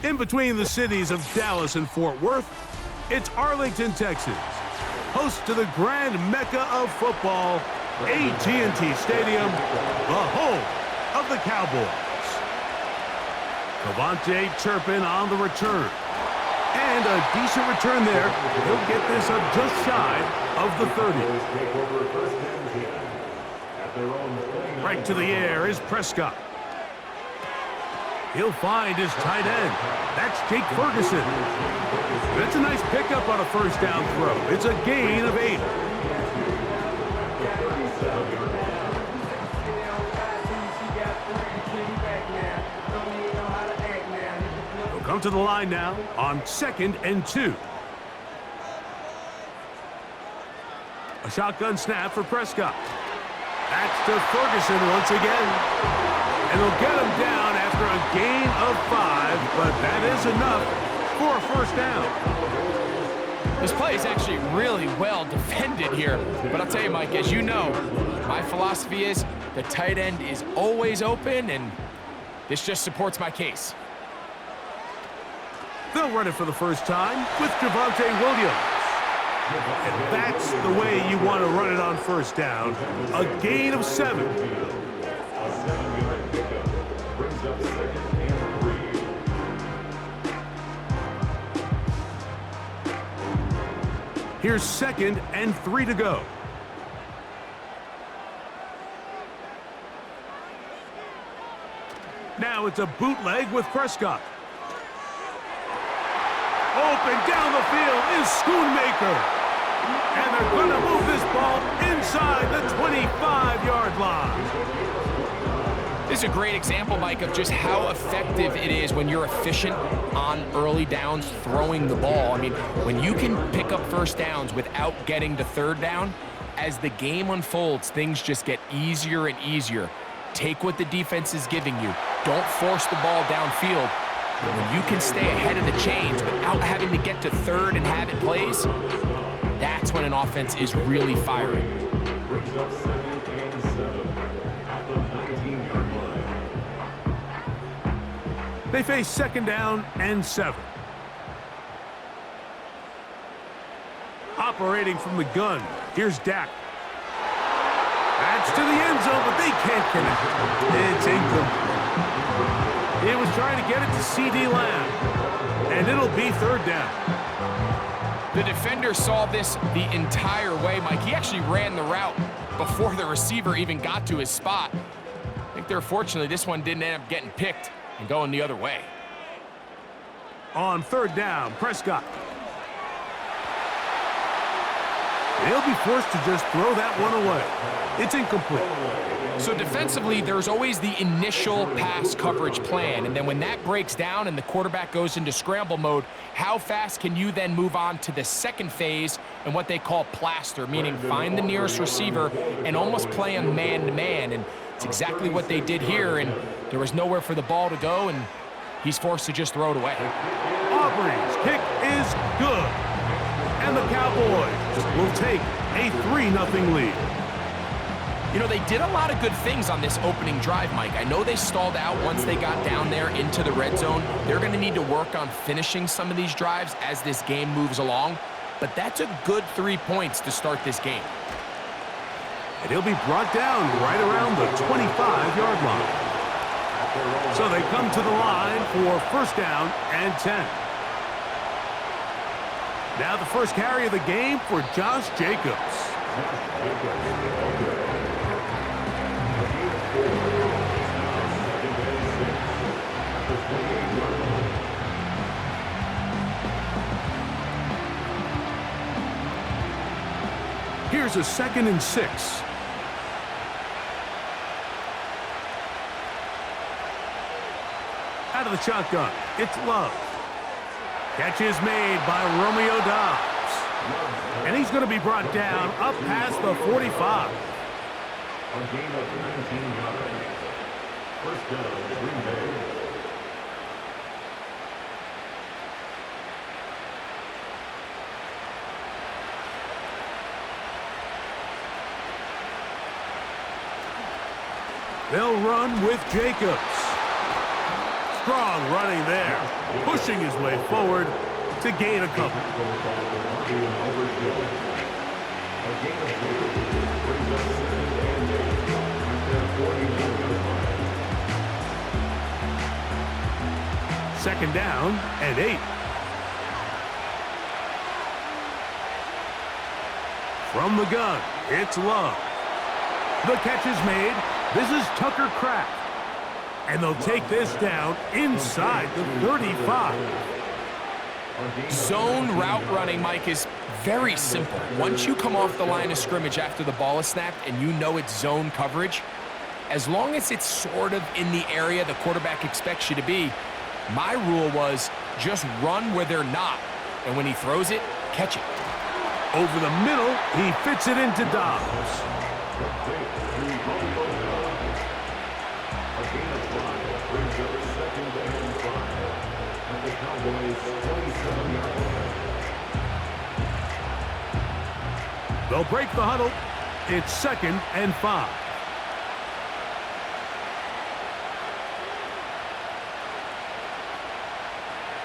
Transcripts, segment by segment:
In between the cities of Dallas and Fort Worth, it's Arlington, Texas, host to the grand mecca of football, AT&T Stadium, the home of the Cowboys. Cavante Turpin on the return. And a decent return there. He'll get this up just shy of the 30. Right to the air is Prescott. He'll find his tight end. That's Jake Ferguson. That's a nice pickup on a first down throw. It's a gain of 8. He'll come to the line now on 2nd and 2. A shotgun snap for Prescott. That's to Ferguson once again. And he'll get him down after a gain of 5, but that is enough for a first down. This play is actually really well defended here. But I'll tell you, Mike, as you know, my philosophy is the tight end is always open, and this just supports my case. They'll run it for the first time with Javonte Williams. And that's the way you want to run it on first down. A gain of 7. Here's 2nd and 3 to go. Now it's a bootleg with Prescott. Open down the field is Schoonmaker. And they're going to move this ball inside the 25-yard line. This is a great example, Mike, of just how effective it is when you're efficient on early downs throwing the ball. I mean, when you can pick up first downs without getting to third down, as the game unfolds, things just get easier and easier. Take what the defense is giving you. Don't force the ball downfield. But when you can stay ahead of the chains without having to get to third and have it plays, that's when an offense is really firing. They face 2nd down and 7. Operating from the gun, here's Dak. That's to the end zone, but they can't connect. It's incomplete. He was trying to get it to C.D. Lamb, and it'll be 3rd down. The defender saw this the entire way, Mike. He actually ran the route before the receiver even got to his spot. I think they're fortunate this one didn't end up getting picked and going the other way. On 3rd down, Prescott. He'll be forced to just throw that one away. It's incomplete. So defensively, there's always the initial pass coverage plan, and then when that breaks down and the quarterback goes into scramble mode, how fast can you then move on to the second phase and what they call plaster, meaning find the nearest receiver and almost play him man-to-man, and it's exactly what they did here, and there was nowhere for the ball to go, and he's forced to just throw it away. Aubrey's kick is good, and the Cowboys will take a 3-0 lead. You know, they did a lot of good things on this opening drive, Mike. I know they stalled out once they got down there into the red zone. They're going to need to work on finishing some of these drives as this game moves along. But that's a good 3 points to start this game. And he'll be brought down right around the 25-yard line. So they come to the line for 1st down and 10. Now the first carry of the game for Josh Jacobs. Here's a 2nd and 6. Out of the shotgun, it's Love. Catch is made by Romeo Doubs. And he's going to be brought down up past the 45. A gain of 19 yards. 1st down, Green Bay. They'll run with Jacobs. Strong running there, pushing his way forward to gain a couple. Second down and 8. From the gun, it's Love. The catch is made. This is Tucker Kraft. And they'll take this down inside the 35. Zone route running, Mike, is very simple. Once you come off the line of scrimmage after the ball is snapped and you know it's zone coverage, as long as it's sort of in the area the quarterback expects you to be, my rule was just run where they're not. And when he throws it, catch it. Over the middle, he fits it into Dobbs. They'll break the huddle. It's 2nd and 5.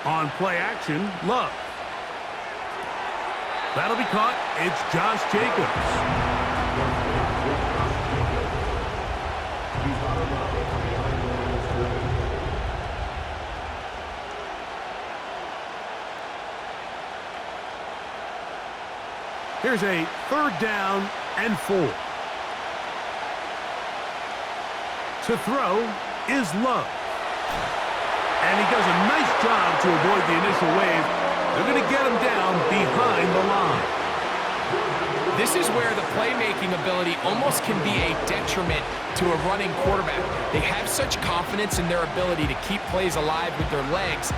On play action, Love. That'll be caught. It's Josh Jacobs. Here's a 3rd down and 4. To throw is Love. And he does a nice job to avoid the initial wave. They're going to get him down behind the line. This is where the playmaking ability almost can be a detriment to a running quarterback. They have such confidence in their ability to keep plays alive with their legs.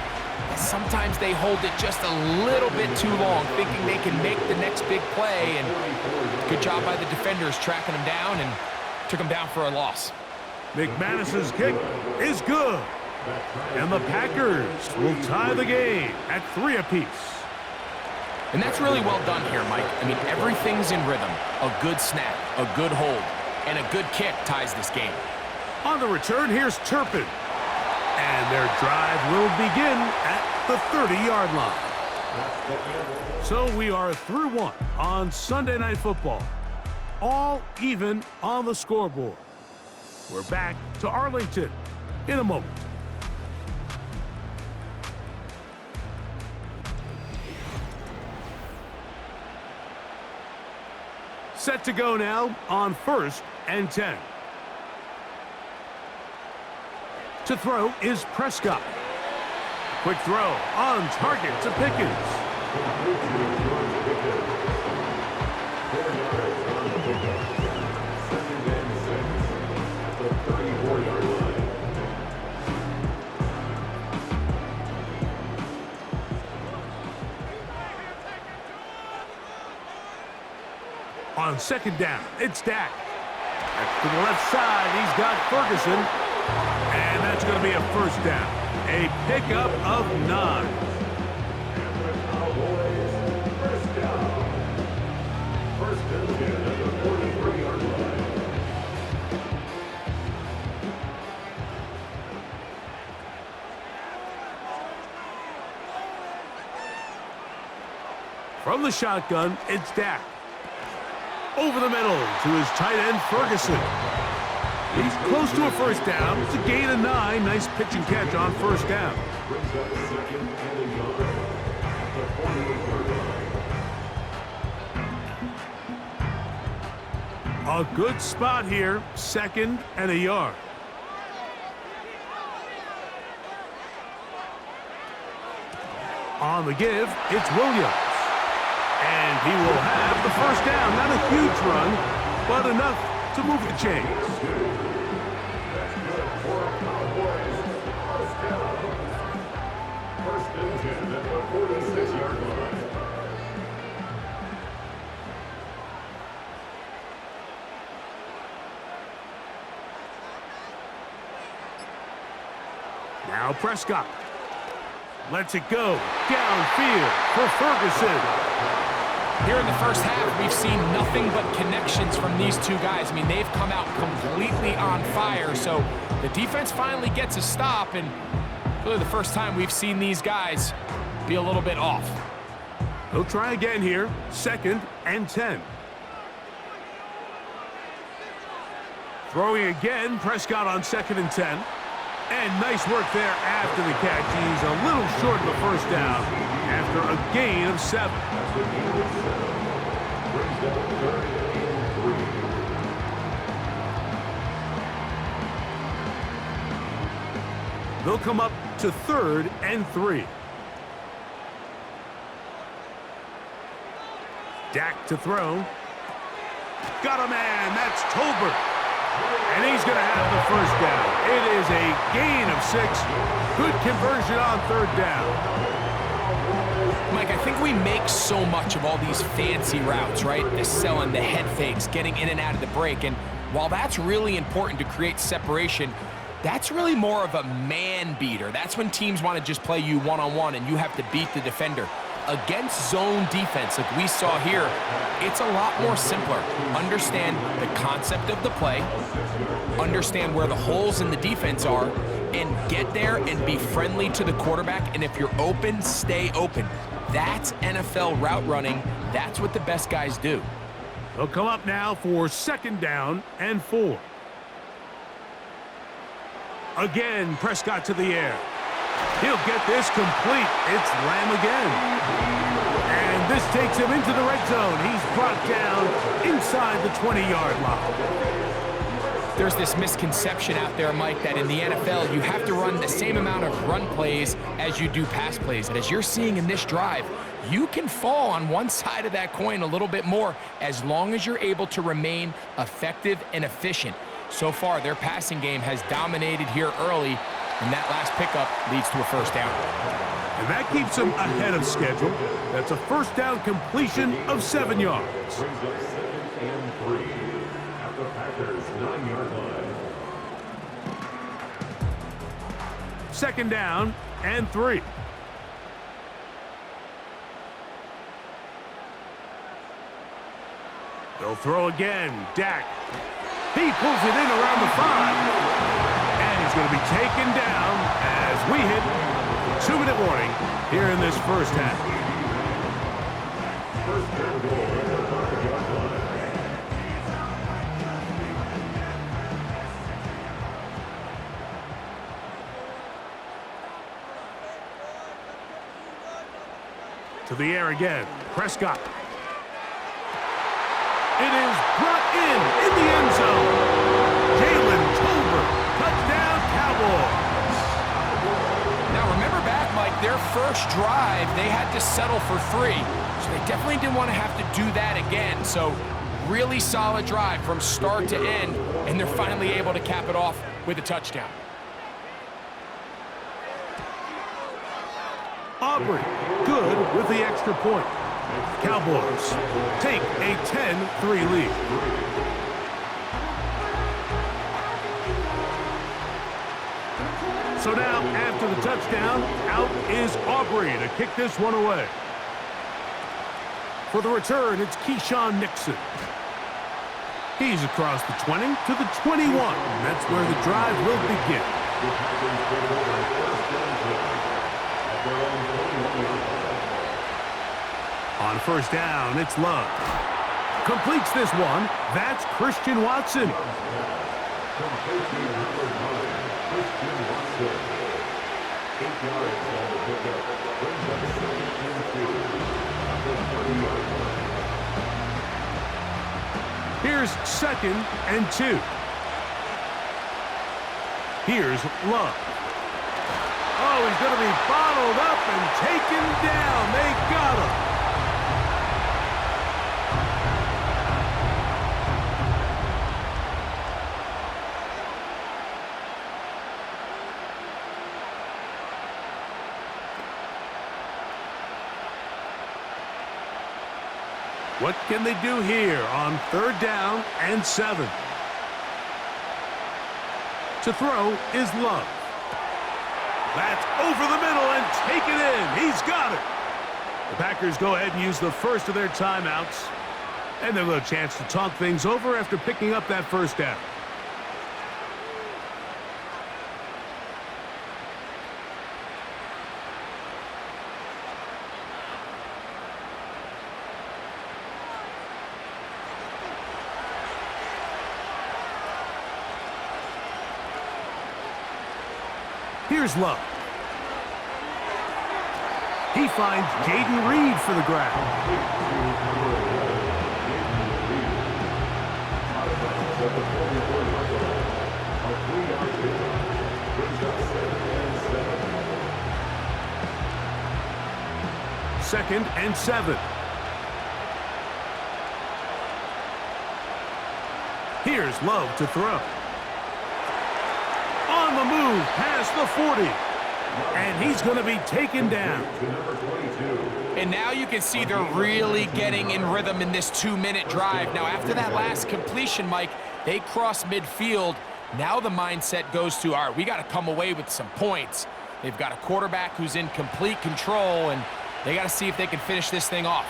Sometimes they hold it just a little bit too long, thinking they can make the next big play. And good job by the defenders tracking him down and took him down for a loss. McManus's kick is good. And the Packers will tie the game at 3 apiece. And that's really well done here, Mike. I mean, everything's in rhythm. A good snap, a good hold, and a good kick ties this game. On the return, here's Turpin. And their drive will begin at the 30-yard line. So we are through 1 on Sunday Night Football. All even on the scoreboard. We're back to Arlington in a moment. Set to go now on 1st and 10. To throw is Prescott. Quick throw on target to Pickens. On 2nd down, it's Dak. To the left side, he's got Ferguson. And that's going to be a 1st down. A pickup of 9. And the Cowboys, 1st down. 1st and 10 at the 43-yard line. From the shotgun, it's Dak. Over the middle to his tight end, Ferguson. He's close to a 1st down. It's a gain of 9. Nice pitch and catch on 1st down. Brings up 2nd and a yard at the 48-yard line. A good spot here, 2nd and a yard. On the give, it's Williams. And he will have the 1st down. Not a huge run, but enough to move the chains. That's good for Cowboys. 1st down. 1st and 10 at the 46-yard line. Now Prescott lets it go downfield for Ferguson. Here in the 1st half, we've seen nothing but connections from these two guys. I mean, they've come out completely on fire. So the defense finally gets a stop, and Really the first time we've seen these guys be a little bit off. He'll try again here. 2nd and 10. Throwing again, Prescott on 2nd and 10. And nice work there after the catch. He's a little short of the first down after a gain of 7. They'll come up to 3rd and 3. Dak to throw. Got a man. That's Tolbert. And he's going to have the first down. It is a gain of 6. Good conversion on 3rd down. Mike, I think we make so much of all these fancy routes, right? The selling, the head fakes, getting in and out of the break. And while that's really important to create separation, that's really more of a man beater. That's when teams want to just play you one-on-one and you have to beat the defender. Against zone defense like we saw here, it's a lot more simpler. Understand the concept of the play, understand where the holes in the defense are, and get there and be friendly to the quarterback. And if you're open, stay open. That's NFL route running. That's what the best guys do. They'll come up now for 2nd down and 4. Again, Prescott to the air. He'll get this complete. It's Lamb again. And this takes him into the red zone. He's brought down inside the 20-yard line. There's this misconception out there, Mike, that in the NFL, you have to run the same amount of run plays as you do pass plays. And as you're seeing in this drive, you can fall on one side of that coin a little bit more as long as you're able to remain effective and efficient. So far, their passing game has dominated here early, and that last pickup leads to a first down. And that keeps them ahead of schedule. That's a first down completion of 7 yards. Brings up 2nd and 3 at the Packers' 9-yard line. 2nd down and 3. They'll throw again. Dak. He pulls it in around the 5. And he's going to be taken down as we hit 2-minute warning here in this first half. First down goal at the 5-yard line. To the air again. Prescott. It is brought in the end zone. Jalen Tolbert, touchdown Cowboys. Now remember back, Mike, their first drive, they had to settle for 3. So they definitely didn't want to have to do that again. So really solid drive from start to end, and they're finally able to cap it off with a touchdown. Aubrey, good with the extra point. Cowboys take a 10-3 lead. So now, after the touchdown, out is Aubrey to kick this one away. For the return, it's Keyshawn Nixon. He's across the 20 to the 21. That's where the drive will begin. On first down, it's Love. Completes this one. That's Christian Watson. Here's 2nd and 2. Here's Love. Oh, he's going to be bottled up and taken down. They got him. What can they do here on 3rd down and 7? To throw is Love. That's over the middle and taken in. He's got it. The Packers go ahead and use the first of their timeouts. And they'll have a chance to talk things over after picking up that first down. Here's Love. He finds Jaden Reed for the grab. Second and 7. Here's Love to throw. On the move past the 40. And he's going to be taken down. And now you can see they're really getting in rhythm in this 2-minute drive. Now, after that last completion, Mike, they cross midfield. Now the mindset goes to, all right, we got to come away with some points. They've got a quarterback who's in complete control, and they got to see if they can finish this thing off.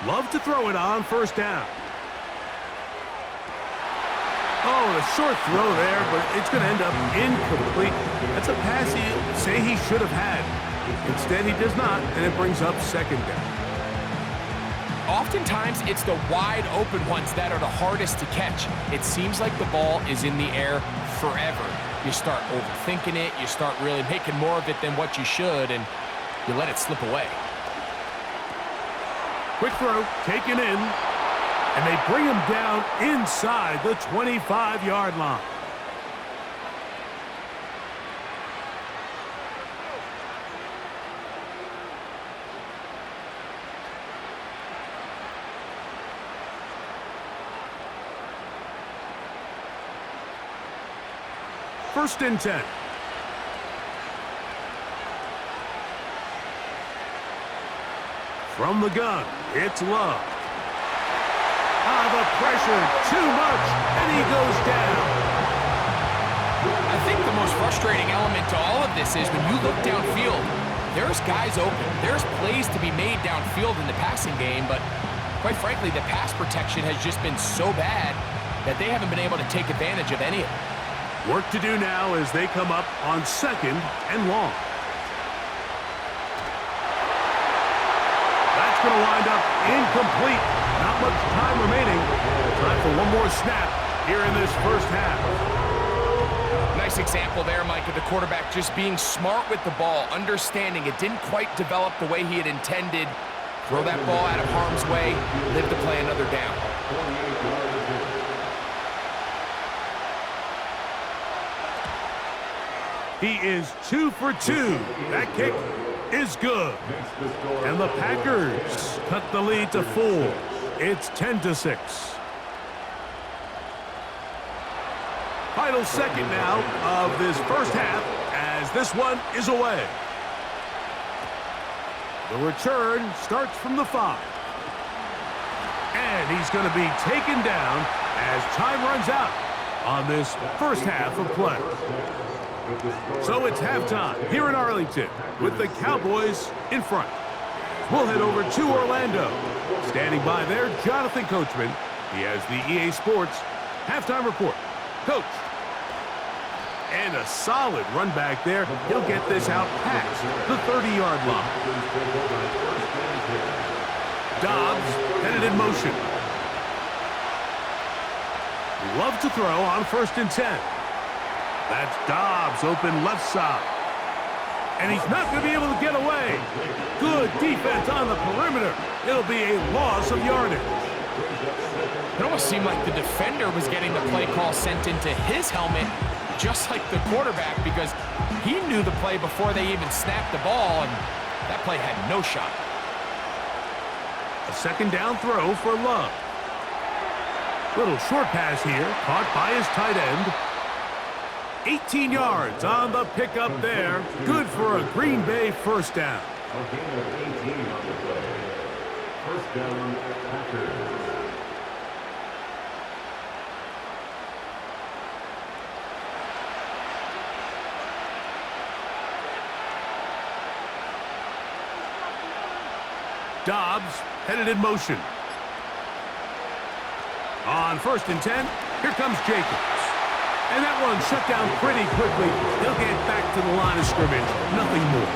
Love to throw it on first down. Oh, a short throw there, but it's going to end up incomplete. That's a pass he'll say he should have had. Instead, he does not, and it brings up second down. Oftentimes, it's the wide open ones that are the hardest to catch. It seems like the ball is in the air forever. You start overthinking it, you start really making more of it than what you should, and you let it slip away. Quick throw, taken in. And they bring him down inside the 25-yard line. First and 10. From the gun, it's Love. The pressure, too much, and he goes down. I think the most frustrating element to all of this is when you look downfield, there's guys open. There's plays to be made downfield in the passing game, but quite frankly, the pass protection has just been so bad that they haven't been able to take advantage of any of it. Work to do now as they come up on second and long. That's going to wind up incomplete. Not much time remaining. Time for one more snap here in this first half. Nice example there, Mike, of the quarterback just being smart with the ball, understanding it didn't quite develop the way he had intended. Throw that ball out of harm's way, live to play another down. He is 2 for 2. That kick is good. And the Packers cut the lead to 4. It's 10-6. Final second now of this first half as this one is away. The return starts from the 5. And he's going to be taken down as time runs out on this first half of play. So it's halftime here in Arlington with the Cowboys in front. We'll head over to Orlando. Standing by there, Jonathan Coachman. He has the EA Sports halftime report. Coach. And a solid run back there. He'll get this out past the 30-yard line. Dobbs headed in motion. Love to throw on first and 10. That's Dobbs open left side. And he's not going to be able to get away. Good defense on the perimeter. It'll be a loss of yardage. It almost seemed like the defender was getting the play call sent into his helmet, just like the quarterback, because he knew the play before they even snapped the ball, and that play had no shot. A second down throw for Love. Little short pass here, caught by his tight end. 18 yards on the pickup there. Good for a Green Bay first down. A gain of 18 on the play. First down, Packers. Dobbs headed in motion. On first and 10, here comes Jacobs. And that one shut down pretty quickly. He'll get back to the line of scrimmage. Nothing more.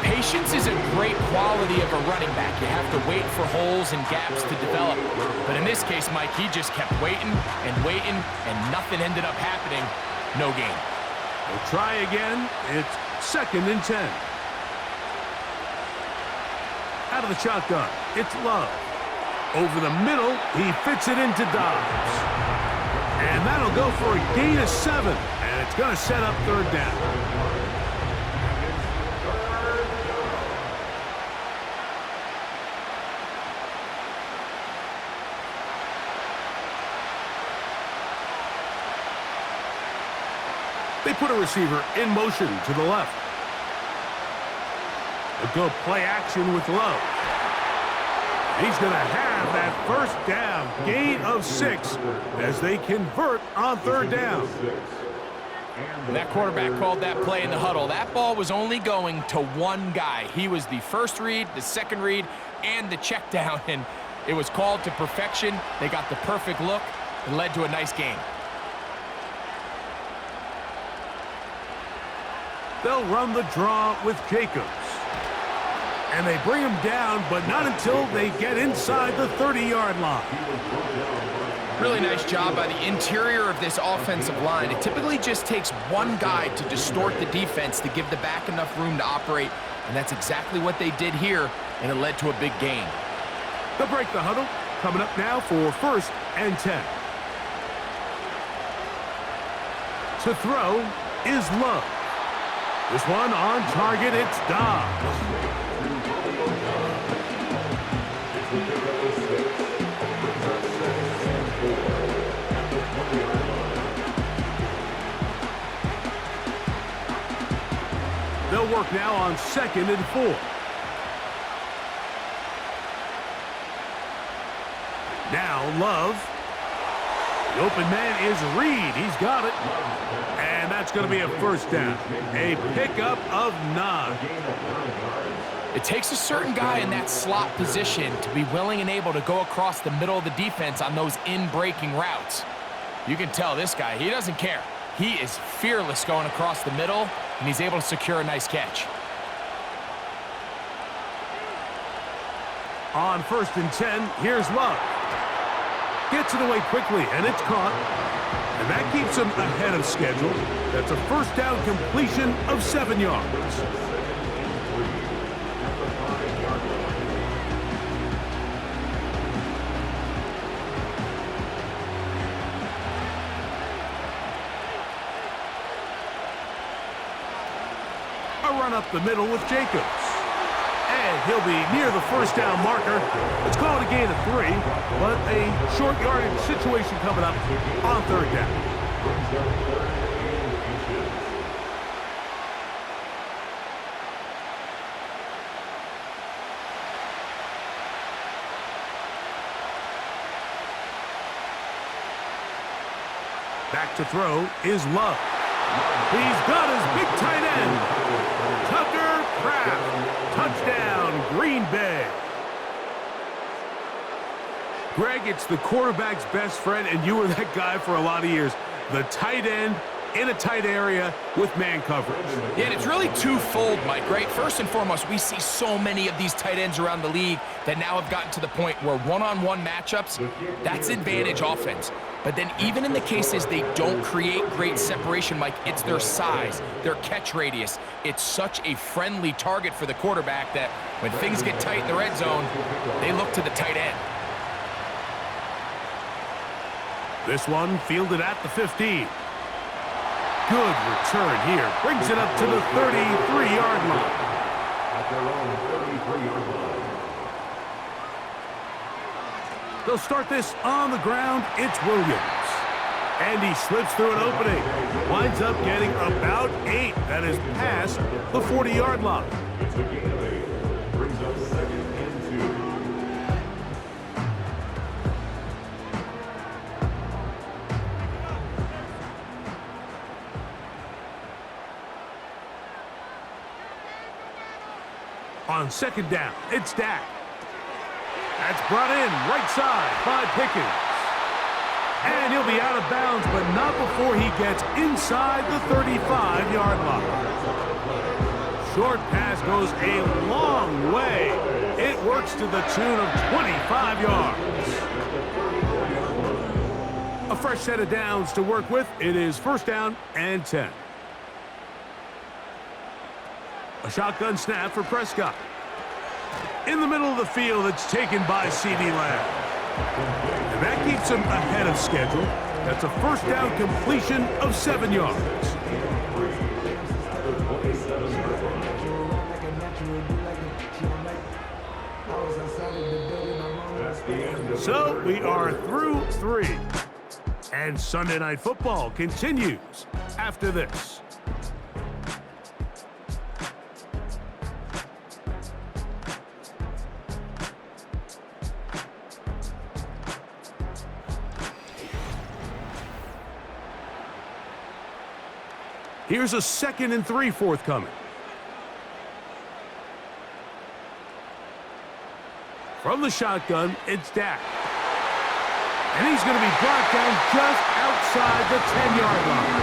Patience is a great quality of a running back. You have to wait for holes and gaps to develop. But in this case, Mike, he just kept waiting and waiting, and nothing ended up happening. No gain. They'll try again. It's 2nd and 10. Out of the shotgun, it's Love. Over the middle, he fits it into Dobbs. And that'll go for a gain of 7. And it's going to set up 3rd down. They put a receiver in motion to the left. They'll go play action with Love. He's going to have that 1st down, gain of 6, as they convert on 3rd down. That quarterback called that play in the huddle. That ball was only going to one guy. He was the first read, the second read, and the check down, and it was called to perfection. They got the perfect look and led to a nice game. They'll run the draw with Jacobs. And they bring him down, but not until they get inside the 30-yard line. Really nice job by the interior of this offensive line. It typically just takes one guy to distort the defense to give the back enough room to operate, and that's exactly what they did here, and it led to a big gain. They'll break the huddle. Coming up now for 1st and 10. To throw is Love. This one on target, it's Dobbs. They'll work now on 2nd and 4. Now Love. The open man is Reed. He's got it. And that's going to be a 1st down. A pickup of 9. It takes a certain guy in that slot position to be willing and able to go across the middle of the defense on those in-breaking routes. You can tell this guy, he doesn't care. He is fearless going across the middle, and he's able to secure a nice catch. On 1st and 10, here's Love. Gets it away quickly, and it's caught. And that keeps him ahead of schedule. That's a 1st down completion of 7 yards. A run up the middle with Jacobs. And he'll be near the 1st down marker. Let's call it a gain of 3, but a short yardage situation coming up on 3rd down. Back to throw is Love. He's got his big tight end. Tucker Kraft. Touchdown, Green Bay. Greg, it's the quarterback's best friend, and you were that guy for a lot of years. The tight end in a tight area with man coverage. Yeah, and it's really twofold, Mike, right? First and foremost, we see so many of these tight ends around the league that now have gotten to the point where one-on-one matchups, that's advantage offense. But then even in the cases they don't create great separation, Mike, it's their size, their catch radius. It's such a friendly target for the quarterback that when things get tight in the red zone, they look to the tight end. This one fielded at the 15. Good return here. Brings it up to the 33-yard line. At their own 33-yard line. They'll start this on the ground. It's Williams. And he slips through an opening. Winds up getting about 8. That is past the 40-yard line. It's a gain of 8. Brings up 2nd and 2. On 2nd down, it's Dak. That's brought in right side by Pickens. And he'll be out of bounds, but not before he gets inside the 35-yard line. Short pass goes a long way. It works to the tune of 25 yards. A fresh set of downs to work with. It is 1st down and 10. A shotgun snap for Prescott. In the middle of the field, it's taken by C.D. Lamb. And that keeps him ahead of schedule. That's a first down completion of 7 yards. So we are through 3. And Sunday Night Football continues after this. Here's a 2nd and 3 forthcoming. From the shotgun, it's Dak. And he's going to be brought down just outside the 10-yard line.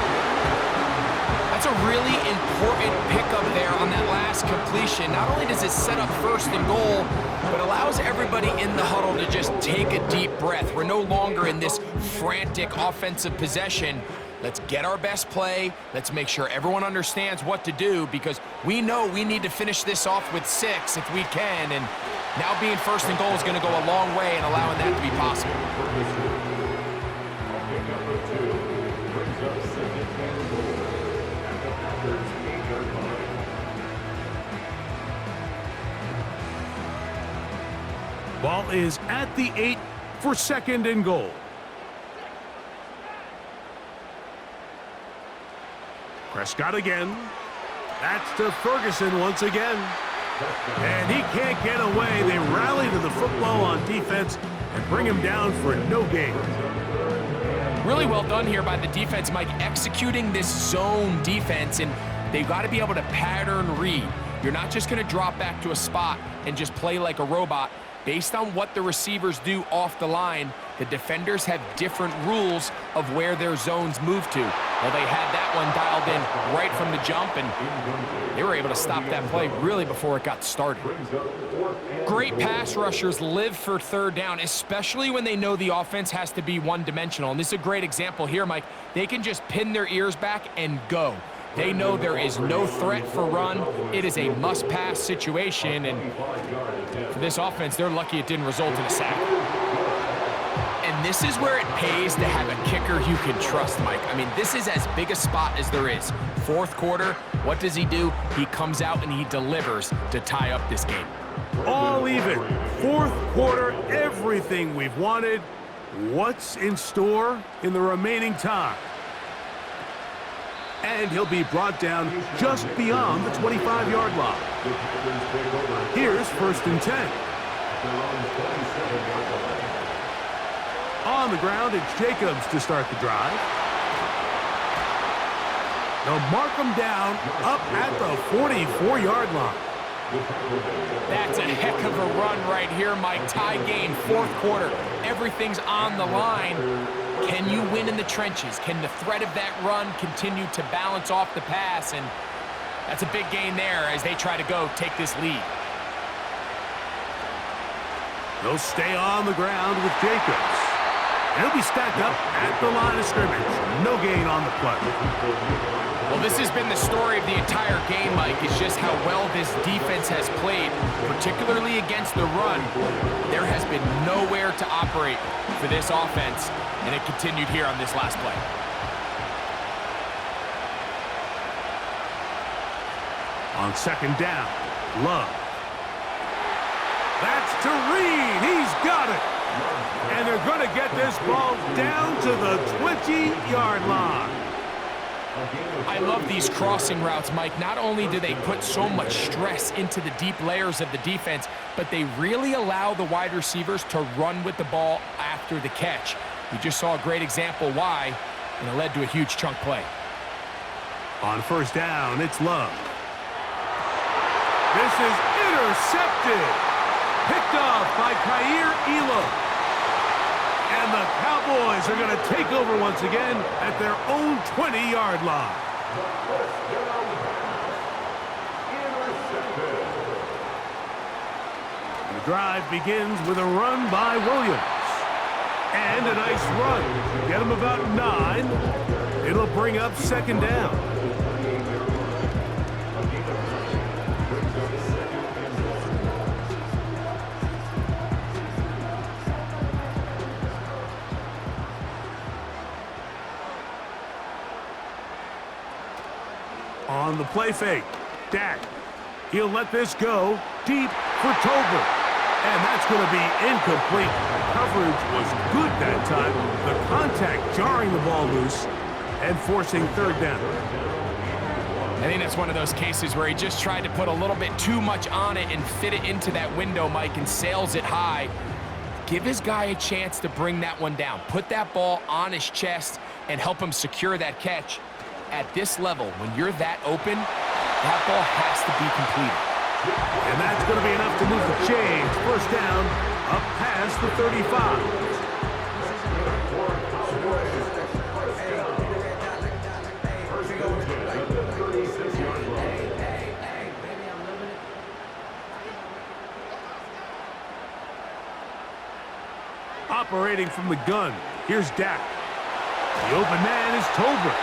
That's a really important pickup there on that last completion. Not only does it set up 1st and goal, but allows everybody in the huddle to just take a deep breath. We're no longer in this frantic offensive possession. Let's get our best play. Let's make sure everyone understands what to do, because we know we need to finish this off with 6 if we can. And now being 1st and goal is going to go a long way in allowing that to be possible. Ball is at the 8 for 2nd and goal. Prescott again. That's to Ferguson once again. And he can't get away. They rally to the football on defense and bring him down for no gain. Really well done here by the defense, Mike, executing this zone defense, and they've got to be able to pattern read. You're not just going to drop back to a spot and just play like a robot. Based on what the receivers do off the line, the defenders have different rules of where their zones move to. Well, they had that one dialed in right from the jump, and they were able to stop that play really before it got started. Great pass rushers live for 3rd down, especially when they know the offense has to be one-dimensional. And this is a great example here, Mike. They can just pin their ears back and go. They know there is no threat for run. It is a must-pass situation, and for this offense, they're lucky it didn't result in a sack. And this is where it pays to have a kicker you can trust, Mike. I mean, this is as big a spot as there is. 4th quarter, what does he do? He comes out and he delivers to tie up this game. All even. 4th quarter, everything we've wanted. What's in store in the remaining time? And he'll be brought down just beyond the 25-yard line. Here's 1st and 10. On the ground, it's Jacobs to start the drive. They'll mark him down up at the 44-yard line. That's a heck of a run right here, Mike. Tie game, 4th quarter. Everything's on the line. Can you win in the trenches? Can the threat of that run continue to balance off the pass? And that's a big gain there as they try to go take this lead. They'll stay on the ground with Jacobs. He'll be stacked up at the line of scrimmage. No gain on the play. Well, this has been the story of the entire game, Mike, is just how well this defense has played, particularly against the run. There has been nowhere to operate for this offense, and it continued here on this last play. On 2nd down, Love. That's to Reed. He's got it. And they're going to get this ball down to the 20-yard line. I love these crossing routes, Mike. Not only do they put so much stress into the deep layers of the defense, but they really allow the wide receivers to run with the ball after the catch. We just saw a great example why, and it led to a huge chunk play. On 1st down, it's Love. This is intercepted. Picked off by Kaiir Elam. And the Cowboys are going to take over once again at their own 20-yard line. The drive begins with a run by Williams. And a nice run. Get him about 9. It'll bring up 2nd down. play fake. Dak. He'll let this go deep for Tolbert. And that's going to be incomplete. Coverage was good that time. The contact jarring the ball loose and forcing third down. I think that's one of those cases where he just tried to put a little bit too much on it and fit it into that window, Mike, and sails it high. Give his guy a chance to bring that one down. Put that ball on his chest and help him secure that catch. At this level, when you're that open, that ball has to be completed. And that's going to be enough to move the chains. First down, up past the 35. Operating from the gun, here's Dak. The open man is Tolbert.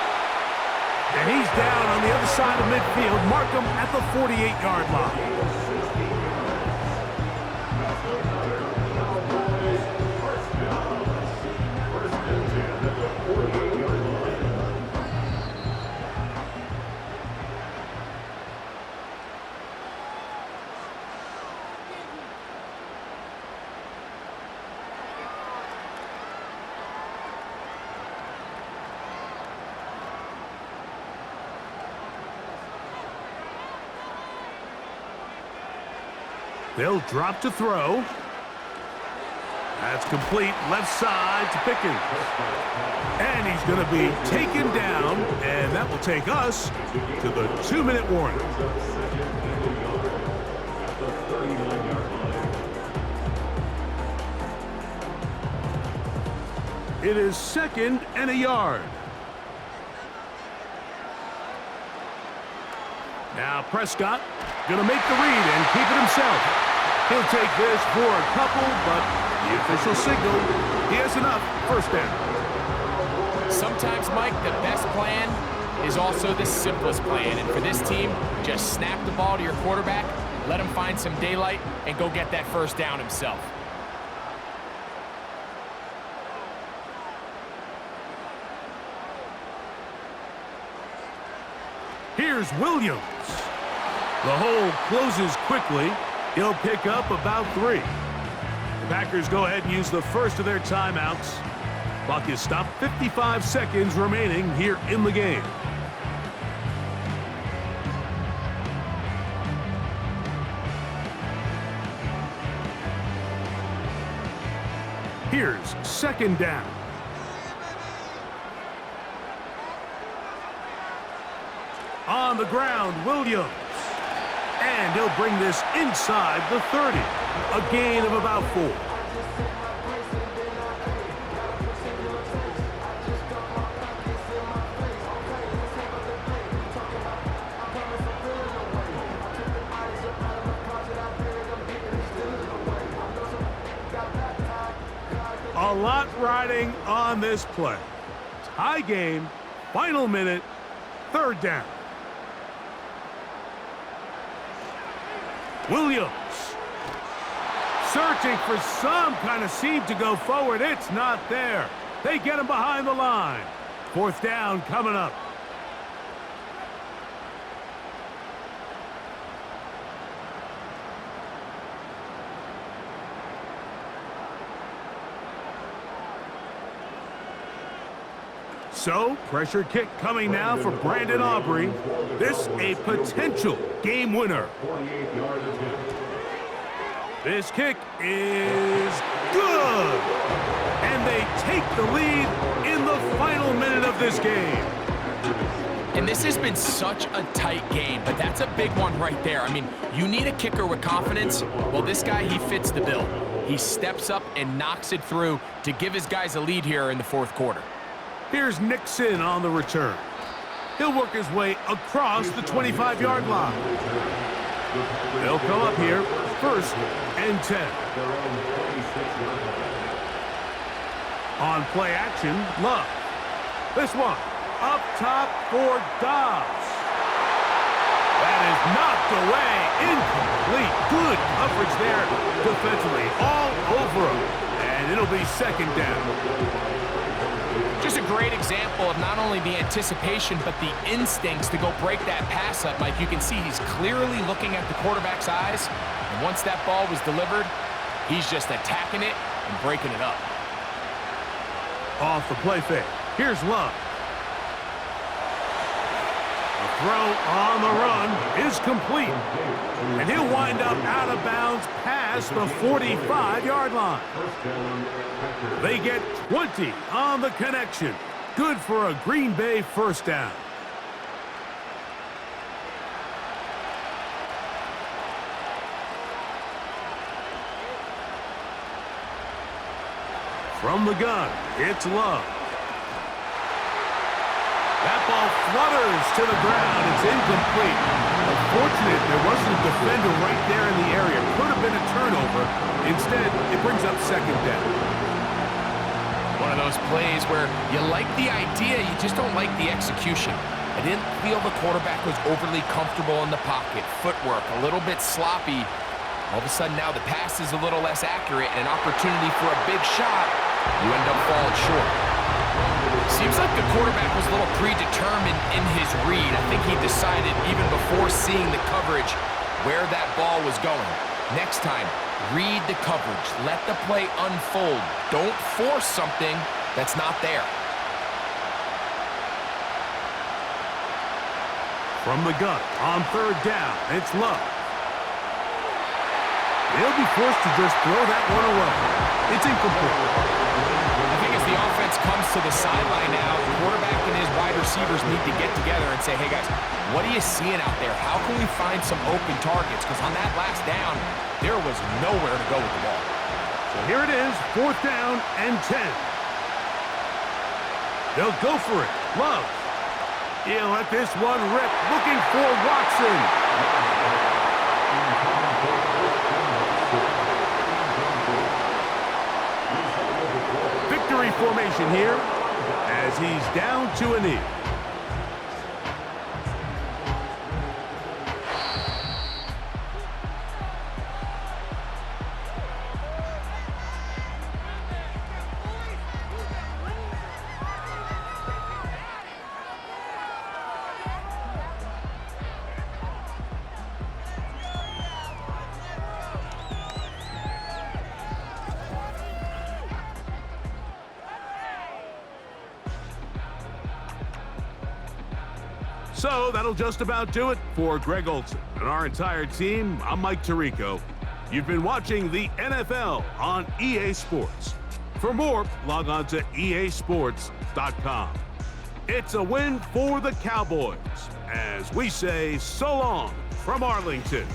And he's down on the other side of midfield. Mark him at the 48-yard line. They'll drop to throw. That's complete, left side to Pickens. And he's going to be taken down, and that will take us to the 2-minute warning. It is 2nd and a yard. Now Prescott going to make the read and keep it himself. He'll take this for a couple, but the official signal, he has enough. First down. Sometimes, Mike, the best plan is also the simplest plan. And for this team, just snap the ball to your quarterback, let him find some daylight, and go get that first down himself. Here's Williams. The hole closes quickly. He'll pick up about 3. The Packers go ahead and use the first of their timeouts. Clock is stopped, 55 seconds remaining here in the game. Here's 2nd down. On the ground, Williams. And he'll bring this inside the 30. A gain of about 4. A lot riding on this play. Tie game, final minute, 3rd down. Williams searching for some kind of seam to go forward. It's not there. They get him behind the line. 4th down coming up. So, pressure kick coming now for Brandon Aubrey. This a potential game winner. This kick is good. And they take the lead in the final minute of this game. And this has been such a tight game, but that's a big one right there. I mean, you need a kicker with confidence. Well, this guy, he fits the bill. He steps up and knocks it through to give his guys a lead here in the 4th quarter. Here's Nixon on the return. He'll work his way across the 25-yard line. They'll come up here, 1st and 10. On play action, Love. This one, up top for Dobbs. That is knocked away, incomplete. Good coverage there defensively, all over him. And it'll be 2nd down. Just a great example of not only the anticipation, but the instincts to go break that pass up, Mike. You can see he's clearly looking at the quarterback's eyes, and once that ball was delivered, he's just attacking it and breaking it up. Off the play fake. Here's Love. The throw on the run is complete. And he'll wind up out of bounds past the 45-yard line. They get 20 on the connection. Good for a Green Bay first down. From the gun, it's Love. That ball flutters to the ground. It's incomplete. Unfortunate there wasn't a defender right there in the area. Could have been a turnover. Instead, it brings up second down. One of those plays where you like the idea, you just don't like the execution. I didn't feel the quarterback was overly comfortable in the pocket. Footwork a little bit sloppy. All of a sudden now the pass is a little less accurate and an opportunity for a big shot. You end up falling short. Seems like the quarterback was a little predetermined in his read. I think he decided even before seeing the coverage where that ball was going. Next time, read the coverage. Let the play unfold. Don't force something that's not there. From the gun, on third down, it's Love. They'll be forced to just throw that one away. It's incomplete. I think as the offense comes to the sideline now, the quarterback and his wide receivers need to get together and say, hey guys, what are you seeing out there? How can we find some open targets? Because on that last down, there was nowhere to go with the ball. So here it is, fourth down and 10. They'll go for it. Love. He'll let this one rip, looking for Watson. Victory formation here as he's down to a knee. So that'll just about do it for Greg Olsen and our entire team. I'm Mike Tirico. You've been watching the NFL on EA Sports. For more, log on to easports.com. It's a win for the Cowboys as we say so long from Arlington.